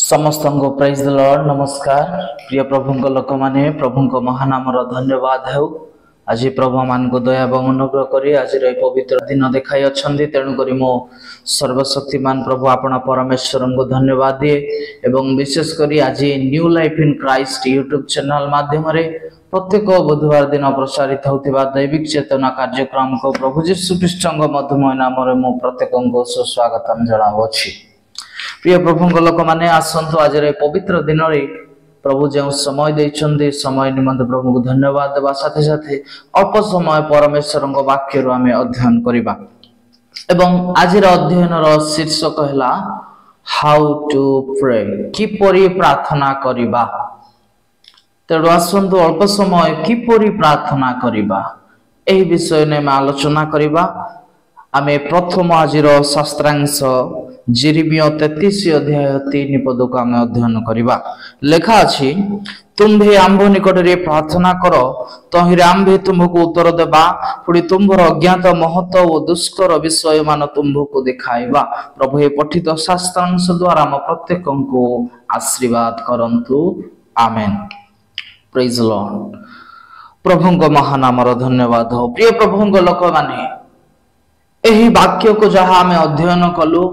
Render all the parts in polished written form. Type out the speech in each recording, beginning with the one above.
समस्त को prize the Lord. नमस्कार प्रिय प्रभु लोक माने प्रभु महानाम धन्यवाद हो। आज प्रभु मान को दया और अनुग्रह करी आज पवित्र दिन देखाई अच्छे। तेणुक मो सर्वशक्तिमान प्रभु आपण परमेश्वर को धन्यवाद दिए एवं विशेषकर आज new life in Christ YouTube channel माध्यम प्रत्येक बुधवार दिन प्रसारित होता दैविक चेतना कार्यक्रम को प्रभु जीशु ख्रीष्ट मधुमय नाम मु प्रत्येक को सुस्वागत जनावि। प्रिय प्रभु लोक मैंने आसतु आज पवित्र दिन प्रभु जो समय देते समय निमंत प्रभु को धन्यवाद देवा साथे साथे अल्प समय परमेश्वर वाक्य आम अध्ययन करवा। एवं आज अध्ययन शीर्षक है हाउ टू प्रे, किपरि प्रार्थना करिबा। तेणु आसतु अल्प समय किपरि प्रार्थना करिबा एही विषय ने आलोचना करिबा। आमे प्रथम आज शास्त्रांश जिरिमिया 33 अध्याय 3 पद को आम अध्ययन करवा। लेखा अछि, तुम्भे आंभ निकट रे प्रार्थना कर, तहिरे आंभे तुमको उत्तर देबा, पुणी तुम्भर अज्ञात महत्व और दुष्कर विषय मान तुमको देखाइबा। प्रभु ये पठित शास्त्रांश द्वारा हम प्रत्येक को आशीर्वाद करंतु। आमेन। Praise Lord. प्रभु को महानाम धन्यवाद हो। प्रिय प्रभु लोक माने एही वाक्य को जहाँ आम अध्ययन कलु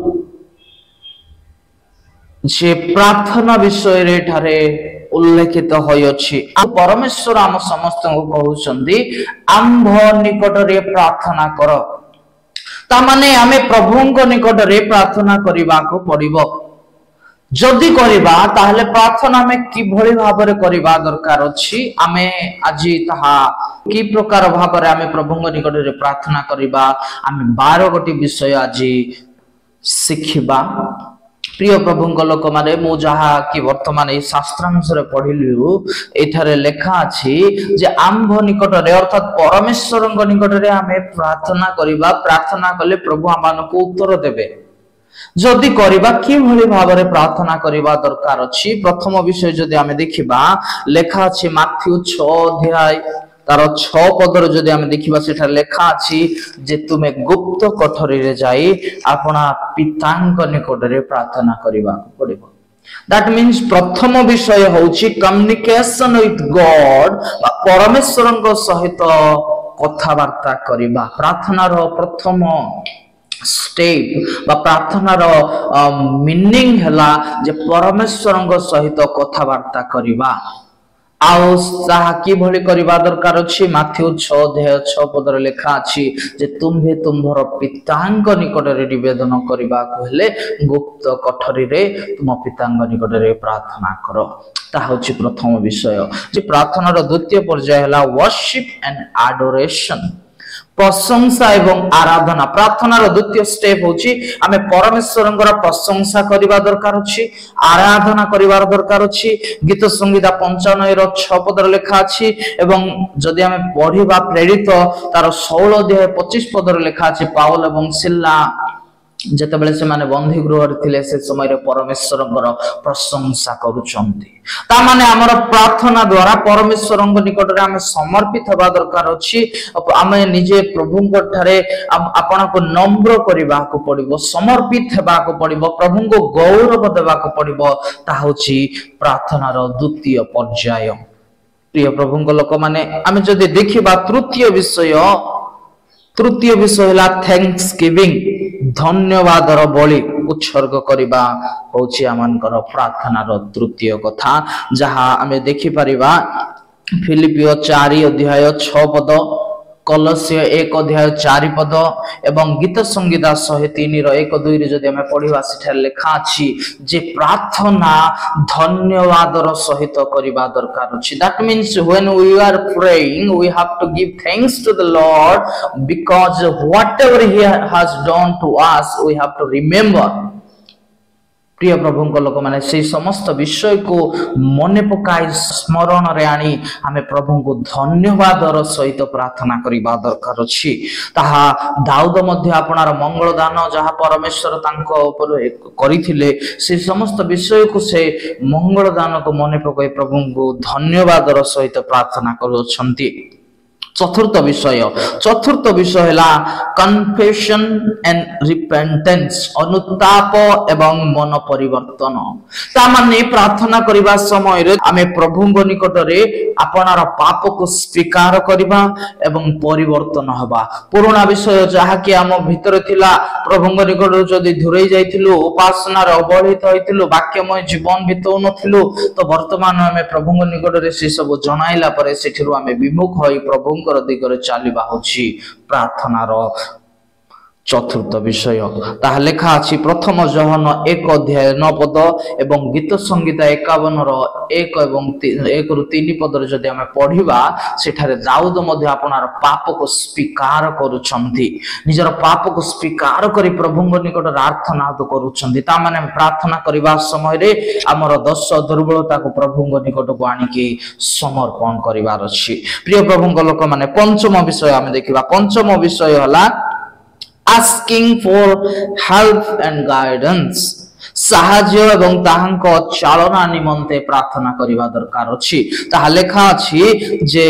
जे प्रार्थना विषय रे ठारे उल्लेखित होइछि। परमेश्वर आम समस्त को कहउछन्ती आंभ निकट रे प्रार्थना कर। ता माने आमे प्रभुंक निकट रे प्रार्थना करिबा को पड़िबो। जदि करिबा ताहले प्रार्थना में किभଳି भाबरे करिबा दरकार अछि। आमे आजि ताहा कि प्रकार भाबरे आमे प्रभुंक निकट रे प्रार्थना करिबा आमे 12 गोटी विषय आजि शिखिबा। प्रिय प्रभु लोक माने मु जहा कि वर्तमान ए शास्त्रांश रे पढिलु एठारे लेखा अछि जे आंभ निकट रे अर्थात परमेश्वर निकट रे आमे प्रार्थना करिबा। प्रार्थना कले प्रभु आमान को उत्तर देबे। जदि करिबा कि भली भाबरे प्रार्थना करिबा दरकार अछि। प्रथम विषय जदि आमे देखिबा लेखा अछि माथ्यू 6 अध्याय तार 6 पदर जदि आमे देखिबा सेठा लेखा अछि जे तुमे गुप्त कोठरी रे जाई आपना पितांक निकट रे प्रार्थना करिबा पड़िबो। दैट मीन्स प्रथम विषय होछि कम्युनिकेशन विथ गॉड, परमेश्वरଙ୍କ सहित कथा वार्ता करिबा। प्रार्थनार प्रथम स्टेप बा प्रार्थनार मीनिंग हला जे परमेश्वरଙ୍କ सहित कथा वार्ता करिबा। आउ साहा कि भली करिबा दरकार अछि। माथ्यू 6 अध्याय 6 पदर लेखा अछि जे तुम्भे तुम्भर पितांक निकट रे निवेदन करिबा कहले गुप्त कोठरी रे तुम पितांक निकट रे प्रार्थना करो। ता होछि प्रथम विषय। जे प्रार्थनार द्वितीय पर्याय हला वर्शिप एंड एडोरेशन, प्रशंसा एवं आराधना। प्रार्थनार द्वितीय स्टेप होछि आमे परमेश्वरंकर प्रशंसा करिबा दरकार अछि, आराधना करिबार दरकार अछि। गीत संगीता 95 रो 6 पदर लेखा अछि एवं जदि आमे पढिबा प्रेरित तार 16 अध्याय 25 पदर लेखा अछि पाउल एवं सिल्ला जेतेबेले से माने बंदी गृह रे थिले से समय रे परमेश्वरंकर प्रशंसा करूचंती। ता माने हमर प्रार्थना द्वारा परमेश्वरंक निकट रे आमे समर्पित होबा दरकार अछि। आमे निजे प्रभुंक ठारे आपण को नम्र करिबा को पड़िबो, समर्पित हेबा को पड़िबो, प्रभुंक गौरव देबा को पड़िबो। ता होछि प्रार्थनार द्वितीय पर्याय। प्रिय प्रभुंक लोक माने आमे जदि देखिबा तृतीय विषय हला थैंक्स गिविंग, धन्यवादर बलि उत्सर्ग करिबा होछि आमानकर प्रार्थनार तृतीय कथा। जहा आमे देखि परिबा फिलिपियो 4 अध्याय 6 पद, कलस्य 1 अध्याय 4 पद एवं गीत संगीता 103 रो 1-2 रे जदि हमें पढिबा सेठा लेखा अछि जे प्रार्थना धन्यवादर सहित करिबा दरकार अछि। That means when we are praying we have to give thanks to the lord because whatever he has done to us we have to remember. प्रिय प्रभु लोक माने से समस्त विषय को मने पकाई स्मरण रे आनी हमें प्रभु को धन्यवादर सहित प्रार्थना करिबा दरकार अछि। ताहा दाऊद मध्ये आपनार मंगल दान जहा परमेश्वर तांको ऊपर करिथिले से समस्त विषय को से मंगल दान को मने पकाई प्रभु को धन्यवादर सहित प्रार्थना करूछंती। चतुर्थ विषय है कन्फेशन एंड रिपेंटेंस अनुताप एवं मन परिवर्तन तामाने प्रार्थना करिबा समय रे आमे प्रभु निकट रे आपनार पाप को स्वीकार करिबा एवं परिवर्तन हबा पुराना विषय जहा कि हम भीतर थिला प्रभु निकट जदी धुरई जाइथिलु उपासना रे अवहेलित होइथिलु वाक्यमय जीवन बितौ नथिलु तो वर्तमान आमे प्रभु निकट रे से सब जणाइला परे सेठिरु आमे विमुख होई प्रभु दिगरे चलिबा होछि प्रार्थनार चतुर्थ विषय ताहा लेखा अछि प्रथम जोहन 1 अध्याय 9 पद एवं गीत संगीता 51 रो 1 एवं 1 रु 3 पद रे जदि हम पढिबा सेठारे दाऊद मध्ये आपनार पाप को स्वीकार करूछंती निजर पाप को स्वीकार करी प्रभु निकट प्रार्थना करूछंती ता माने प्रार्थना करिबा समय रे हमर दोष दुर्बलता को प्रभु निकट को आनी के समर्पण करिवार अछि प्रिय प्रभु लोक माने पंचम विषय हम देखिबा पंचम विषय हला asking for help and guidance साहाଯ୍य एवं ताहांक चालना निमंते प्रार्थना करिवा दरकार अछि ताहा लेखा अछि जे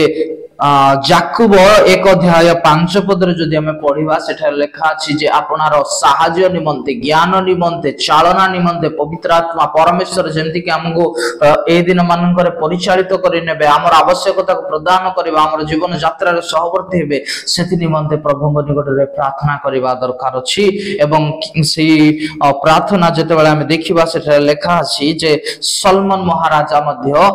जाकुब 1 अध्याय 5 पद रे जदि हमें पढिबा सेठा लेखा अछि जे आपनार साहाଯ୍य निमंते ज्ञान निमंते चालना निमंते पवित्र आत्मा परमेश्वर जेमति कि हमको ए दिन मानकर परिचालित करि नेबे हमर आवश्यकता को प्रदान करिबा हमर जीवन यात्रा रे सहवर्ती हेबे सेति निमंते प्रभु निकट रे प्रार्थना करिबा दरकार अछि एवं सेही प्रार्थना जते बेला हम देखिबा सेठा लेखा अछि जे सलमान महाराजा मध्य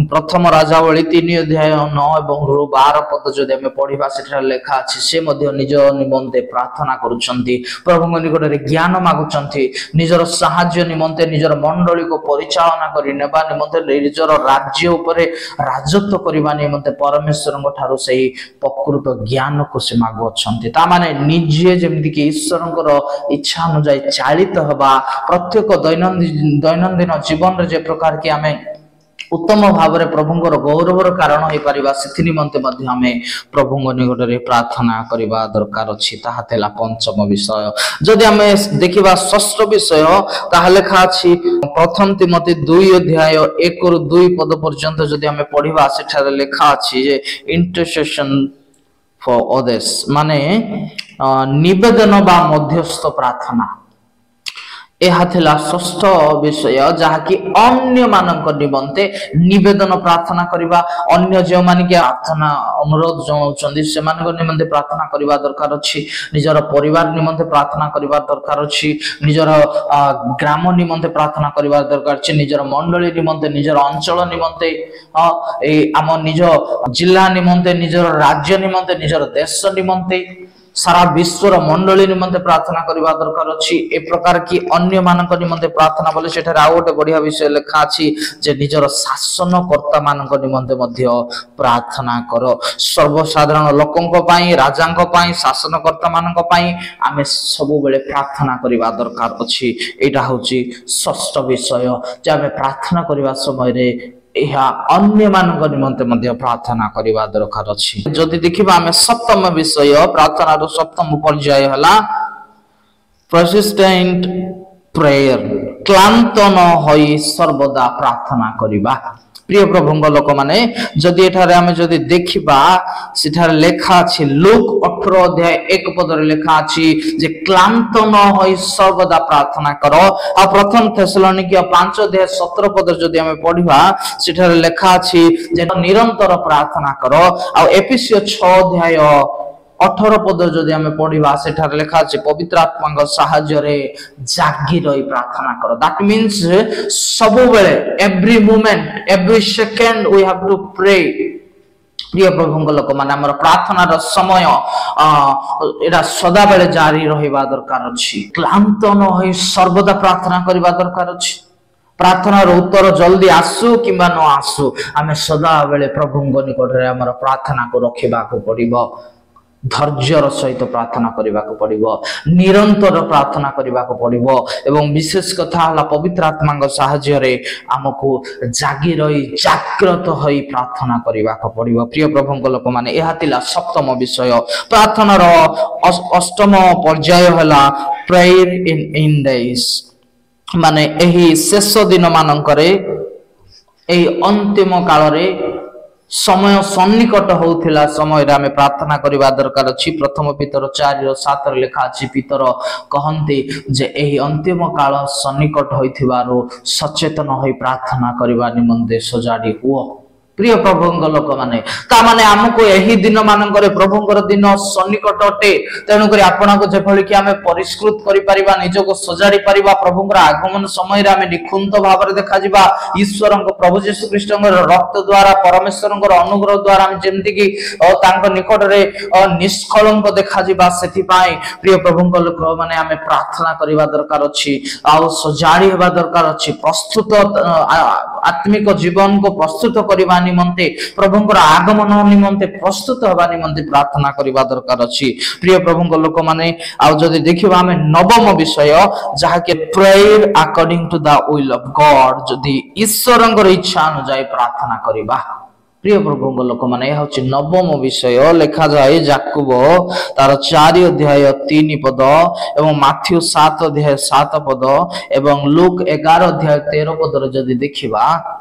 प्रथम राजावली 3 अध्याय 9 एवं 12 पद जदि हमें पढिबा सेठा लेखा अछि से मध्य निज निमंते प्रार्थना करूछंती प्रभु निकट रे ज्ञान मागुछंती निजर साहाय्य निमंते निजर मंडली को परिचालना करि नेबा निमंते निजर राज्य उपरे राजत्व करिबा निमंते परमेश्वरन ठारो सेही प्रकृत ज्ञान को से मागुछंती ता माने निजे जेमति कि ईश्वरन इच्छा अनुसार चालित हबा प्रत्येक दैनंदिन जीवन रे जे प्रकार कि हमें उत्तम भाव रे प्रभुंकर गौरवर कारण होई परिबा सेति निमंते मध्ये हमें प्रभुंग निकट रे प्रार्थना करिबा दरकार अछि ताहा थेला पंचम विषय जदि हमें देखिबा षष्ठ विषय ताहा लेखा अछि प्रथम तिमोथी 2 अध्याय 1 रु 2 पद पर्यंत जदि हमें पढिबा सेठा लेखा अछि जे इंटरसेशन फॉर अदर्स माने निवेदन बा मध्यस्थ प्रार्थना एहा थिला षष्ठ विषय जहा कि अन्य मानक निमंते निवेदन प्रार्थना करिबा अन्य जे माने कि प्रार्थना अनुरोध जणाउछन्ती से मानक निमंते प्रार्थना करिबा दरकार अछि निजर परिवार निमंते प्रार्थना करिबा दरकार अछि निजर ग्राम निमंते प्रार्थना करिबा दरकार अछि निजर मंडली निमंते निजर अंचल निमंते ए हम निज जिल्ला निमंते निजर राज्य निमंते निजर देश निमंते सारा विश्वर मंडली निमंते प्रार्थना करिबा दरकार अछि ए प्रकार की अन्य मानक निमंते प्रार्थना बोले सेठा आ गोटे बढ़िया विषय लेखा अछि जे निजर शासनकर्ता मानक निमंते मध्य प्रार्थना करो सर्वसाधारण लोकंक पई राजांक पई शासनकर्ता मानक पई आमे सब बेले प्रार्थना करिबा दरकार अछि एटा होची षष्ठ विषय जे आमे प्रार्थना करिबा समय रे एहा अन्य मानक निमंते मध्य प्रार्थना करिबा दरकार अछि जदि देखिबा हमें सप्तम विषय प्रार्थना रो सप्तम पर्याय हला परसिस्टेंट प्रेयर क्लांत न होई सर्वदा प्रार्थना करिबा प्रिय प्रभुंग लोक माने जदि एठारे हमें जदि देखिबा सेठारे लेखा अछि लूक 18 अध्याय 1 पद रे लेखा अछि जे क्लांत न होई सर्वदा प्रार्थना करो आ प्रथम थेसलोनिकिया 5 अध्याय 17 पद जदि हमें पढिबा सेठारे लेखा अछि जे निरंतर प्रार्थना करो आ एफिसियो 6 अध्याय 18 पद जदि हमें पढिबा सेठारे लेखा अछि पवित्र आत्माक सहाय्य रे जागी रही प्रार्थना करो दैट मींस सब बेले every moment every second we have to pray प्रिय प्रभुंग लोक माने हमर प्रार्थना रो समय एरा सदा बेले जारी रहिबा दरकार अछि क्लांत न होई सर्वदा प्रार्थना करिबा दरकार अछि प्रार्थना रो उत्तर जल्दी आसु किबा न आसु हमें सदा बेले प्रभुंग निकट रे हमर प्रार्थना को रखिबा को पड़िबो धैर्यर सहित प्रार्थना करिबा को पड़िबो निरंतर प्रार्थना करिबा को पड़िबो एवं विशेष कथा हला पवित्र आत्माक सहाय्य रे हमको जागी रही जागृत होई प्रार्थना करिबा को पड़िबो प्रिय प्रभुंक लोक माने एहा तिला सप्तम विषय प्रार्थना रो अष्टम पर्याय हला प्रेयर इन डेज माने एही शेष दिन मानकरे एही अंतिम काल रे समय सन्निकट होउथिला समय रे आमे प्रार्थना करिबा दरकार अछि। प्रथम पीतर 4:7 लिखा अछि, पीतर कहंती जे एही अंतिम काल सन्निकट होइथिबारो सचेतन होई प्रार्थना करिबा निमंते सजाडी हुओ। प्रिय प्रभुंग लोक माने ता माने हमको एही दिन मानकर प्रभुंकर दिन सन्निकट अटे। तेणु करी आपनको जेभली कि आमे परिष्कृत करि परिबा, निजको सजाडी परिबा, प्रभुंकर आगमन समय रे आमे निखुंत भाବରେ देखा जिबा ईश्वरଙ୍କ प्रभु यीशु ख्रीष्टଙ୍କ रक्त द्वारा, परमेश्वरଙ୍କ अनुग्रह द्वारा आमे जेमति कि तांको निकट रे निष्कलंक देखा जिबा। सेति पाई प्रिय प्रभुंग लोक माने आमे प्रार्थना करिबा दरकार अछि, आ सजाडी हेबा दरकार अछि। प्रस्तुत आत्मिक जीवन को प्रस्तुत करिबा निमंते, प्रभुंकर आगमन निमंते प्रस्तुत होबा निमंते प्रार्थना करिबा दरकार अछि। प्रिय प्रभुंक लोक माने आ जदि देखिबा हमें नवम विषय जहा के prayer according to the will of God, जदि ईश्वरंकर इच्छा अनुसार प्रार्थना करिबा। प्रिय प्रभुंक लोक माने यह होछि नवम विषय। लिखा जाए याकूब तार 4:3 एवं माथ्यू 7:7 एवं लूक 11:13 जदि देखिबा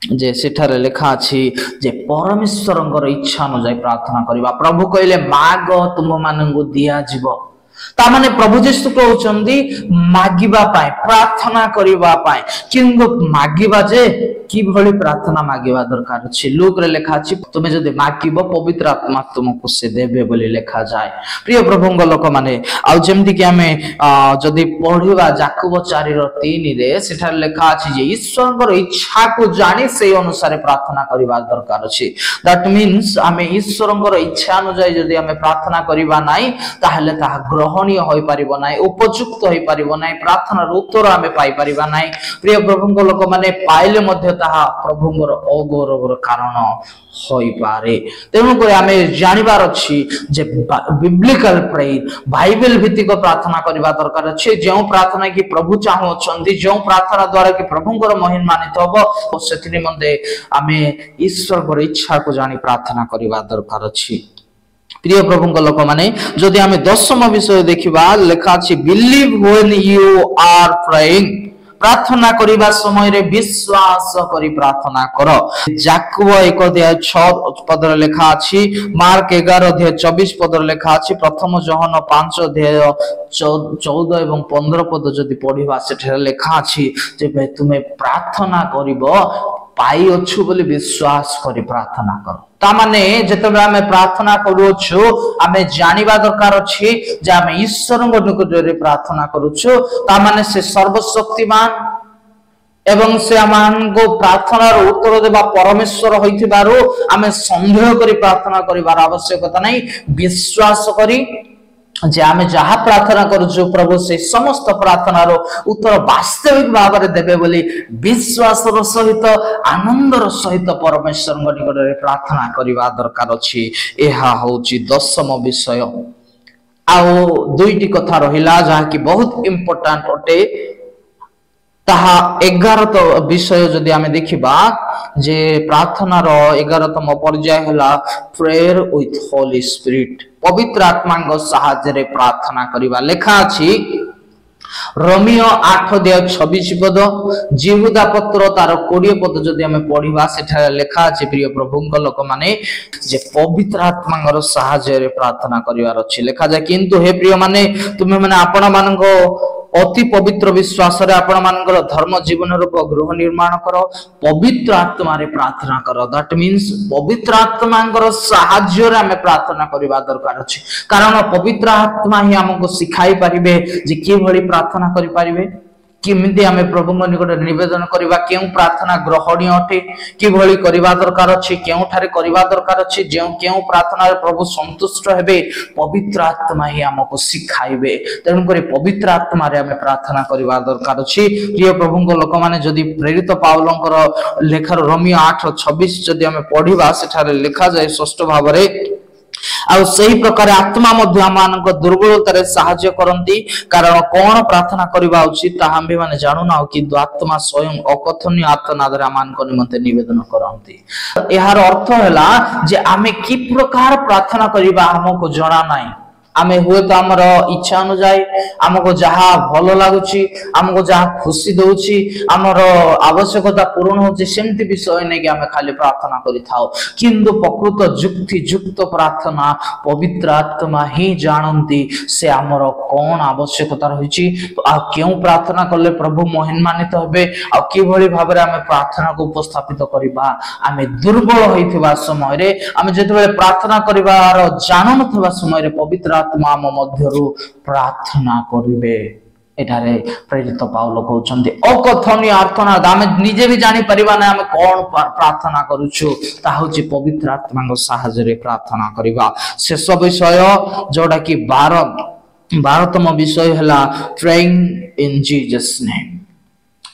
जे सेठारे लिखा अछि जे परमेश्वरंकर इच्छा अनुसार प्रार्थना करिबा। प्रभु कहले माग तुम मानंगु दिया जीवो। ता माने प्रभु यीशु कहउचंदी मागिबा पाए, प्रार्थना करिबा पाए, किंतु मागिबा जे कि भली प्रार्थना मागिबा दरकार अछि। लूक रे लिखा अछि तुमे जदि मागिबो पवित्र आत्मा तुमको से देबे बोली लिखा जाए। प्रिय प्रभुंग लोक माने आ जेमति कि हमें जदि पढिबा याकूब 4:3 रे सेठारे लिखा अछि जे ईश्वरंकर इच्छा को जानि से अनुसार प्रार्थना करिबा दरकार अछि। दैट मीन्स हमें ईश्वरंकर इच्छा अनुसार जदि हमें प्रार्थना करिबा नाही ताहले ताहा ग्रहणीय होई परिबो नाही, उपयुक्त होई परिबो नाही, प्रार्थनार उत्तर हमें पाई परिबा नाही। प्रिय प्रभुंग लोक माने पाइले मध्ये ताहा प्रभुंकर अगौरवर कारण होई पारे। तेणु करे हमें जानिबार अछि जे बिब्लिकल प्रेयर, बाइबल भित्तिक प्रार्थना करिबा दरकार अछि। जो प्रार्थना कि प्रभु चाहू अछंती, जो प्रार्थना द्वारा कि प्रभुंकर महिमान्वित होबो सेति निमंते हमें ईश्वरकर इच्छा को जानि प्रार्थना करिबा दरकार अछि। प्रिय प्रभुंक लोक माने जदि हमें दशम विषय देखिबा लिखा अछि believe when you are praying, प्रार्थना करिबा समय रे विश्वास करी प्रार्थना करो। याकूब 1:6 लिखा अछि, मार्क 11:24 लिखा अछि, प्रथम योहन 5:14 एवं 15 जदि पढिबा सेठे लिखा अछि जे तुमे प्रार्थना करिबो पाई अछु बोली विश्वास करी प्रार्थना करो। ता माने जेतबे हमें प्रार्थना करूछु हमें जानिबा दरकार अछि जे हमें ईश्वरଙ୍କ निकटरे प्रार्थना करूछु। ता माने से सर्वशक्तिमान एवं से हमको प्रार्थनार उत्तर देबा परमेश्वर होइथिबारो हमें संदेह करी प्रार्थना करिबार आवश्यकता नहीं। विश्वास करी जे आमे जहा प्रार्थना करूछु प्रभु से समस्त प्रार्थनार उत्तर वास्तविक भाव में देबे बोली विश्वासर सहित आनंदर सहित परमेश्वर निकटरे प्रार्थना करिबा दरकार अछि। एहा होछि दशम विषय। आउ दुईटी कथा रहिला जहा कि बहुत इंपोर्टेंट अटे। ताहा 11 विषय जदि आमे देखिबा जे प्रार्थनार 11तम पर्याय हला प्रेयर विथ होली स्पिरिट, पवित्र आत्माଙ୍କ साहाय्य प्रार्थना करिबा। लेखा अछि रोमियो 8:26 जिहुदा पत्र तार 20 जदि हमें पढिबा सेठा लेखा अछि प्रिय प्रभुंक लोक माने जे पवित्र आत्माଙ୍କର साहाय्य प्रार्थना करिवार अछि। लेखा जाय किंतु हे प्रिय माने तुमे माने आपण मानको अति पवित्र विश्वास रे आपण मानकर धर्म जीवन रूप गृह निर्माण करो, पवित्र आत्मा रे प्रार्थना करो। दैट मीन्स पवित्र आत्माଙ୍କର साहाय्य रे हमें प्रार्थना करिबा दरकार अछि। कारण पवित्र आत्मा ही हमको सिखाई परिबे जे कि भली प्रार्थना करि परिबे, किमिति हमें प्रभु निकट निवेदन करिबा, केउ प्रार्थना ग्रहणीय अटे, कि भली करिबा दरकार अछि, केउ ठारे करिबा दरकार अछि, जे केउ प्रार्थना रे प्रभु संतुष्ट हेबे पवित्र आत्मा ही हमको सिखाइबे। तेणु करी पवित्र आत्मा रे हमें प्रार्थना करिबा दरकार अछि। प्रिय प्रभुंक लोक माने जदि प्रेरित पाउलंकर लेखार रोमियो 8:26 जदि हमें पढिबा सेठारे लेखा जाय स्पष्ट भाबरे आ सही प्रकार आत्मा मध्य आमानक दुर्बलतार साहाय्य करंती। कारण कोन प्रार्थना करिबा उचित ता हम भी माने जानु ना, किंतु आत्मा स्वयं अकथनीय आत्मनाद रे आमानक निमंते निवेदन करंती। एहार अर्थ हैला जे आमे कि प्रकार प्रार्थना करिबा हमको जणा नाही, आमे हुए तो आमर इच्छा अनुसार आमको जहा भल लगुच आमको जहा खुशी दउछि आमर आवश्यकता पूर्ण होछि सेमति विषय नै कि आमे खाली प्रार्थना करि थाओ किंतु प्रकृत युक्ति युक्त प्रार्थना पवित्र आत्मा ही जानंती से आमर कोन आवश्यकता रहिछि आ केउ प्रार्थना करले प्रभु महिमान्वित हेबे आ कि भली भाबरे आमे प्रार्थना को उपस्थापित करिबा आमे दुर्बल होइथिबा समय रे आमे जेतेबेले प्रार्थना करिवार जान नथबा समय रे पवित्र आत्मा आम मध्यरु प्रार्थना करिवे एठारे प्रेरित पाउल कहउछन्ती अकथनीय प्रार्थना आमे निजे भी जानि परिबा ना आमे कोन प्रार्थना करूछु ता होछि पवित्र आत्मा को सहायता रे प्रार्थना करिबा शेष विषय जोडा कि 12तम विषय हला प्रेइंग इन जीसस नेम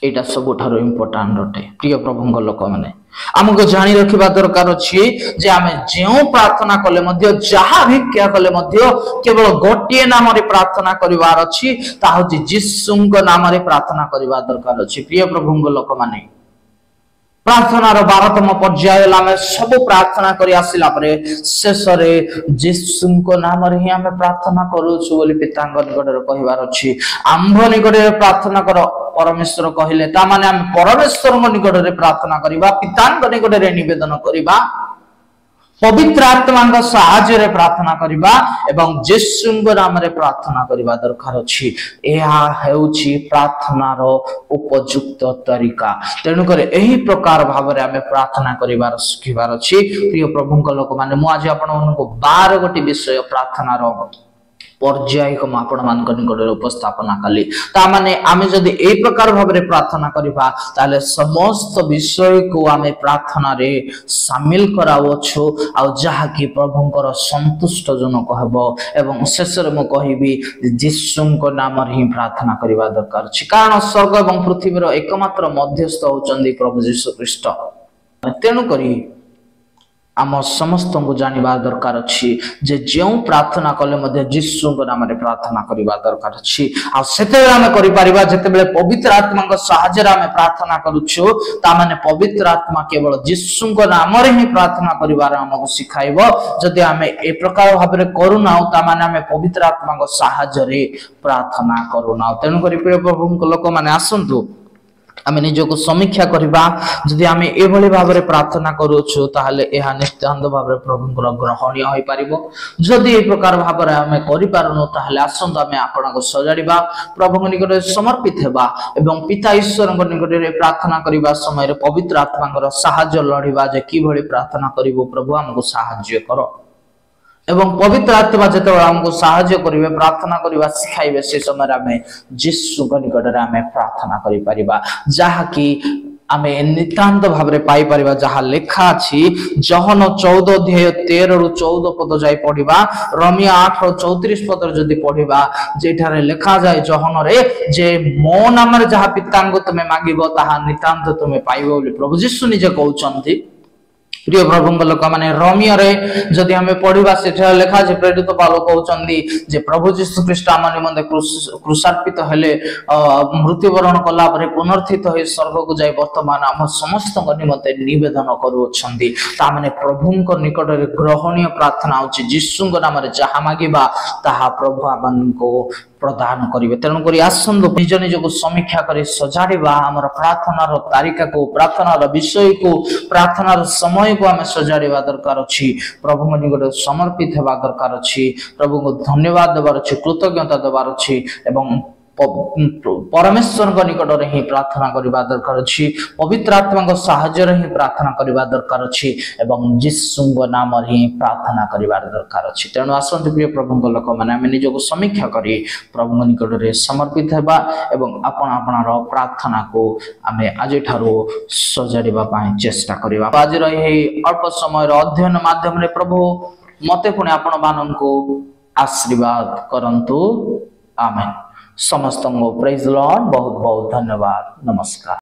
एटा सबठारो इंपोर्टेंट अटे प्रिय प्रभुଙ୍କ लोक माने हमको जानी रखिबा दरकार अछि जे आमे जेउ प्रार्थना कले मध्य जहा भिक्षा कले मध्य केवल गोटिए नाम रे प्रार्थना करिवार अछि ता होछि यीशुଙ୍କ नाम रे प्रार्थना करिबा दरकार अछि प्रिय प्रभुଙ୍କ लोक माने प्रार्थना रो 12तम पर्याय आमे सब प्रार्थना करि आसिला परे शेष रे यीशुଙ୍କ नाम रे ही आमे प्रार्थना करूछु बोली पिताଙ୍କ निकटरे कहिवार अछि आम्भ निकटरे प्रार्थना कर परमेश्वर कहिले ता माने आमे परमेश्वरଙ୍କ निकटरे प्रार्थना करिबा पिताଙ୍କ निकटरे निवेदन करिबा पवित्र आत्मा का सहायता रे प्रार्थना करिबा एवं यीशुଙ୍କ नाम रे प्रार्थना करिबा दरकार अछि एहा हेउछि प्रार्थना रो उपयुक्त तरीका तेनु करे एही प्रकार भाबरे आमे प्रार्थना करिबार सिखिबार अछि प्रिय प्रभुଙ୍କ लोक माने मु आज आपण मानको 12 गोटी विषय प्रार्थना रो पर्याय को आपण मान निकट उपस्थापना कली ता माने आमे जदी ए प्रकार भाबरे प्रार्थना करिबा ताले समस्त विषय को आमे प्रार्थना रे शामिल करावो छु आ जहा कि प्रभुंकर संतुष्ट जनक हबो एवं शेष रे म कहिबी यीशुଙ୍କ नाम रे ही प्रार्थना करिबा दरकार अछि कारण स्वर्ग एवं पृथ्वी रो एकमात्र मध्यस्थ होचंदी प्रभु यीशु ख्रीष्ट तेनु करी आम समस्त को जानिबा दरकार अछि जे जेउ प्रार्थना कले मध्ये यीशुଙ୍କ नाम रे प्रार्थना करिबा दरकार अछि आ सेते आमे करि परिबा जेते बेले पवित्र आत्मा को सहायता रे आमे प्रार्थना करूछु ता माने पवित्र आत्मा केवल यीशुଙ୍କ नाम रे ही प्रार्थना करिबार हमको सिखाइबो जदि आमे ए प्रकार भाबरे करूना ता माने आमे पवित्र आत्मा को सहायता रे प्रार्थना करूना तेनु करि प्रिय प्रभुଙ୍କ लोक माने आसंतु आमे निजको समीक्षा करिबा जदि आमे एभली भाबरे प्रार्थना करूछु ताहाले एहा निश्चित भाबरे प्रभुଙ୍କର ग्रहणीय होई पारिबो जदि ए प्रकार भाबरे आमे करि पारनो ताहाले आसंत आमे आपनको सजाडिबा प्रभुଙ୍କ निकटरे समर्पित हेबा एवं पिता ईश्वरଙ୍କ निकटरे प्रार्थना करिबा समय रे पवित्र आत्माଙ୍କର सहायता लढिबा जे किभली प्रार्थना करिवो प्रभु हमको सहायता करो एवं पवित्र आत्मा जते हमको सहायता करिवे प्रार्थना करिवा सिखाइबे से समय आमे यीशुଙ୍କ निकटरे आमे प्रार्थना करि परिबा जहा कि आमे नितांत भाबरे पाई परिबा जहा लेखा अछि जहन 14 अध्याय 13 रु 14 पद जाय पढिबा रोमियो 8 रु 34 पद जदी पढिबा जेठारे लेखा जाय जहन रे जे मो नाम रे जहा पितांगो तमे मागिबो ताहा नितांत तमे पाइबो बोली प्रभु यीशु निजे कहउचंती प्रिय प्रभुଙ୍କ लोक माने रोमियो रे जदि हमें पढिबा सेठा लेखा जे प्रेरित पाउल कहउचंदी जे प्रभु यीशु ख्रीष्ट आम निमंते क्रूसार्पित हेले मृत्युवरण कला परे पुनर्थित होई स्वर्ग को जाय वर्तमान हम समस्त निमंते निवेदन करूछंदी ता माने प्रभुଙ୍କ निकट रे ग्रहणीय प्रार्थना होची यीशुଙ୍କ नाम रे जहा मागिबा ताहा प्रभु आमनको प्रदान करिवे तेनु करी आसंदो निज निज को समीक्षा करी सजाडिबा हमर प्रार्थना रो तारिका को प्रार्थना रो विषय को प्रार्थना रो समय को हमें सजाडिबा दरकार अछि प्रभु निकट समर्पित हेबा दरकार अछि प्रभु को धन्यवाद देबार अछि कृतज्ञता देबार अछि एवं परमेश्वर को निकट रे ही प्रार्थना करिबा दरकार अछि पवित्र आत्मा को सहायता रे ही प्रार्थना करिबा दरकार अछि एवं यीशुଙ୍କ नाम रे ही प्रार्थना करिबा दरकार अछि तेनु आसंत प्रिय प्रभुଙ୍କ लोक माने हम निज को समीक्षा करी प्रभु निकट रे समर्पित हेबा एवं आपण आपण रो प्रार्थना को हमें आज ठारो सजाडिबा पाए चेष्टा करिबा आज रे अल्प समय रो अध्ययन माध्यम रे प्रभु मते पुनी आपण माननको आशीर्वाद करंतु आमेन समस्त प्रेज लॉर्ड बहुत बहुत धन्यवाद नमस्कार।